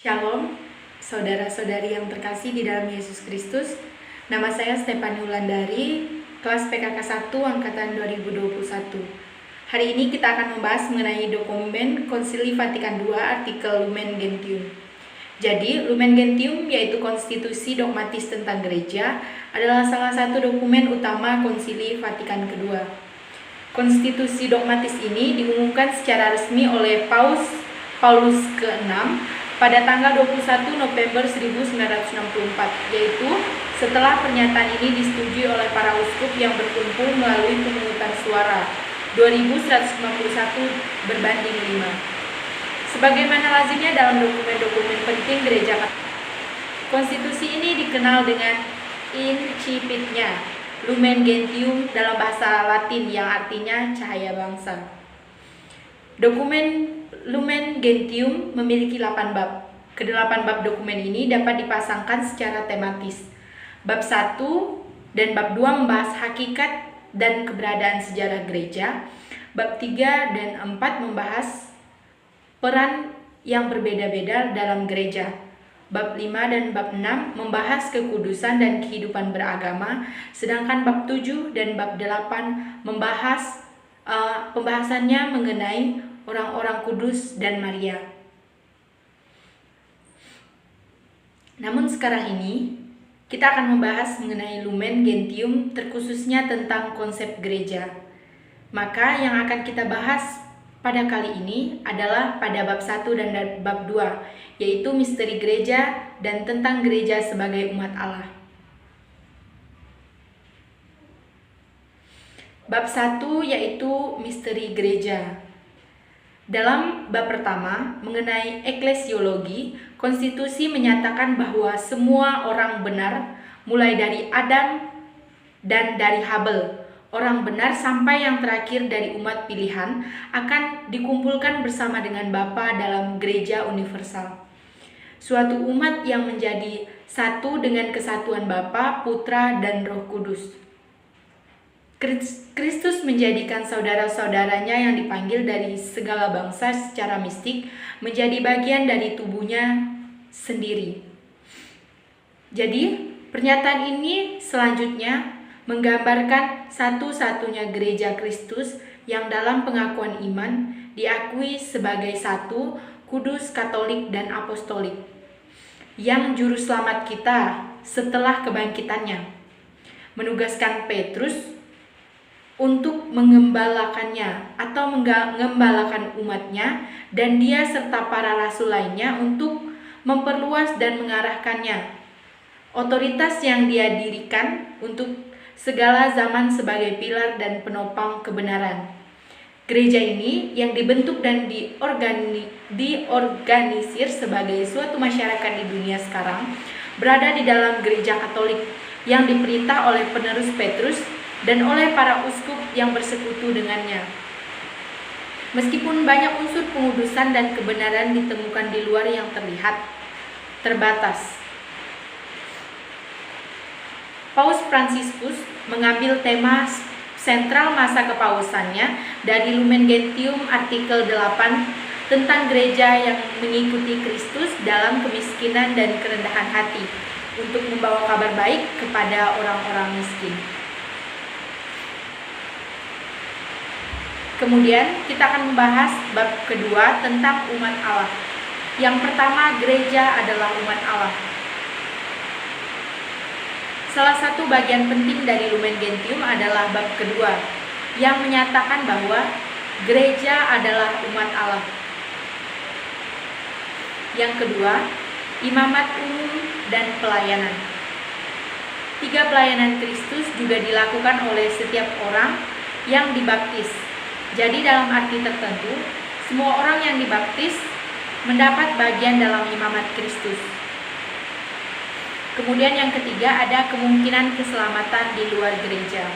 Shalom, saudara-saudari yang terkasih di dalam Yesus Kristus. Nama saya Stefani Wulandari, kelas PKK 1 angkatan 2021. Hari ini kita akan membahas mengenai dokumen Konsili Vatikan II artikel Lumen Gentium. Jadi, Lumen Gentium yaitu konstitusi dogmatis tentang gereja adalah salah satu dokumen utama Konsili Vatikan II. Konstitusi dogmatis ini diumumkan secara resmi oleh Paulus ke-6 pada tanggal 21 November 1964, yaitu setelah pernyataan ini disetujui oleh para uskup yang berkumpul melalui pemungutan suara 2151 berbanding 5. Sebagaimana lazimnya dalam dokumen-dokumen penting gereja Katolik, konstitusi ini dikenal dengan incipitnya, Lumen Gentium dalam bahasa Latin yang artinya cahaya bangsa. Dokumen Lumen Gentium memiliki 8 bab. Kedelapan bab dokumen ini dapat dipasangkan secara tematis. Bab 1 dan bab 2 membahas hakikat dan keberadaan sejarah gereja. Bab 3 dan 4 membahas peran yang berbeda-beda dalam gereja. Bab 5 dan bab 6 membahas kekudusan dan kehidupan beragama, sedangkan bab 7 dan bab 8 membahas pembahasannya mengenai orang-orang kudus dan Maria. Namun sekarang ini kita akan membahas mengenai Lumen Gentium, terkhususnya tentang konsep gereja. Maka yang akan kita bahas pada kali ini adalah pada bab 1 dan bab 2, yaitu misteri gereja dan tentang gereja sebagai umat Allah. Bab 1 yaitu misteri gereja. Dalam bab pertama mengenai eklesiologi, konstitusi menyatakan bahwa semua orang benar, mulai dari Adam dan dari Habel, orang benar sampai yang terakhir dari umat pilihan, akan dikumpulkan bersama dengan Bapa dalam gereja universal. Suatu umat yang menjadi satu dengan kesatuan Bapa, Putra, dan Roh Kudus. Kristus menjadikan saudara-saudaranya yang dipanggil dari segala bangsa secara mistik menjadi bagian dari tubuhnya sendiri. Jadi, pernyataan ini selanjutnya menggambarkan satu-satunya gereja Kristus yang dalam pengakuan iman diakui sebagai satu, kudus, katolik, dan apostolik, yang juru selamat kita setelah kebangkitannya menugaskan Petrus untuk mengembalakannya atau mengembalakan umatnya, dan dia serta para rasul lainnya untuk memperluas dan mengarahkannya. Otoritas yang dia dirikan untuk segala zaman sebagai pilar dan penopang kebenaran. Gereja ini yang dibentuk dan diorganisir sebagai suatu masyarakat di dunia sekarang berada di dalam gereja Katolik yang diperintah oleh penerus Petrus dan oleh para uskup yang bersekutu dengannya. Meskipun banyak unsur pengudusan dan kebenaran ditemukan di luar yang terlihat terbatas, Paus Fransiskus mengambil tema sentral masa kepausannya dari Lumen Gentium artikel 8 tentang gereja yang mengikuti Kristus dalam kemiskinan dan kerendahan hati untuk membawa kabar baik kepada orang-orang miskin. Kemudian kita akan membahas bab kedua tentang umat Allah. Yang pertama, gereja adalah umat Allah. Salah satu bagian penting dari Lumen Gentium adalah bab kedua, yang menyatakan bahwa gereja adalah umat Allah. Yang kedua, imamat umum dan pelayanan. 3 pelayanan Kristus juga dilakukan oleh setiap orang yang dibaptis. Jadi dalam arti tertentu, semua orang yang dibaptis mendapat bagian dalam imamat Kristus. Kemudian yang ketiga, ada kemungkinan keselamatan di luar gereja.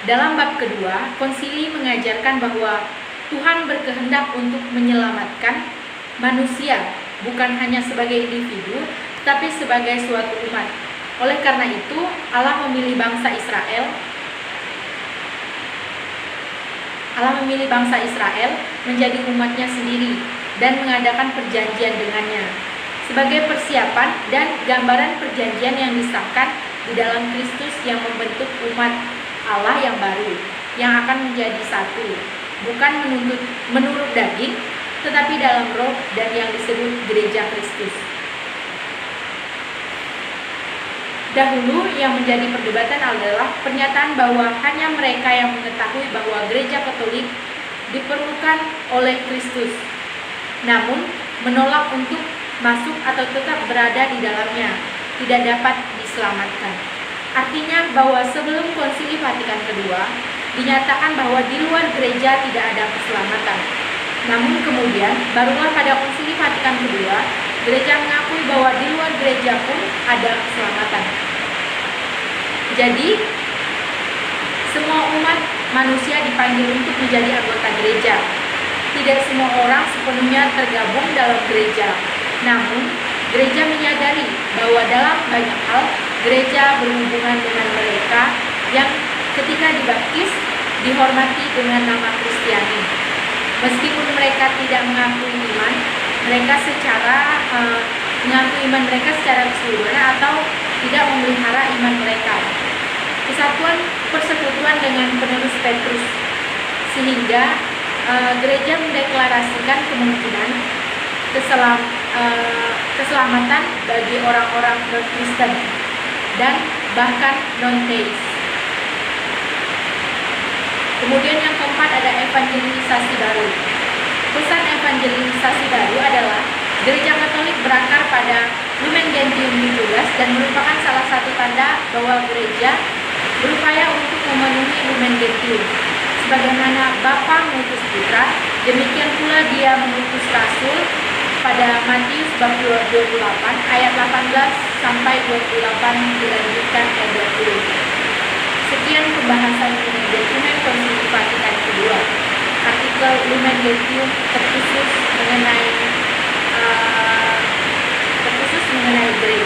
Dalam bab kedua, konsili mengajarkan bahwa Tuhan berkehendak untuk menyelamatkan manusia, bukan hanya sebagai individu, tetapi sebagai suatu umat. Oleh karena itu, Allah memilih bangsa Israel menjadi umatnya sendiri dan mengadakan perjanjian dengannya sebagai persiapan dan gambaran perjanjian yang disahkan di dalam Kristus yang membentuk umat Allah yang baru, yang akan menjadi satu, bukan menurut daging, tetapi dalam roh, dan yang disebut gereja Kristus. Dahulu yang menjadi perdebatan adalah pernyataan bahwa hanya mereka yang mengetahui bahwa gereja Katolik diperlukan oleh Kristus, namun menolak untuk masuk atau tetap berada di dalamnya, tidak dapat diselamatkan. Artinya bahwa sebelum Konsili Vatikan kedua dinyatakan bahwa di luar gereja tidak ada keselamatan. Namun kemudian barulah pada Konsili Vatikan kedua gereja mengakui bahwa di luar gereja pun ada keselamatan. Jadi semua umat manusia dipanggil untuk menjadi anggota gereja. Tidak semua orang sepenuhnya tergabung dalam gereja. Namun gereja menyadari bahwa dalam banyak hal gereja berhubungan dengan mereka yang ketika dibaptis dihormati dengan nama Kristiani. Meskipun mereka tidak mengakui iman, mereka mengakui iman mereka secara keseluruhan atau tidak memelihara iman mereka. Kesatuan persekutuan dengan penerus Petrus, sehingga gereja mendeklarasikan kemungkinan keselamatan bagi orang-orang non-Kristen dan bahkan non-teis. Kemudian yang keempat ada evangelisasi baru. Pesan evangelisasi baru adalah gereja Katolik berakar pada Lumen Gentium 17 dan merupakan salah satu tanda bahwa gereja berupaya untuk memenuhi Lumen Gentium. Sebagaimana Bapa mengutus Putra, demikian pula Dia mengutus Rasul pada Matius bab 28 ayat 18 sampai 28 dilanjutkan ayat 20. Sekian pembahasan mengenai dokumen Konsili Vatikan kedua. Artikel Lumen Gentium terkhusus mengenai gereja.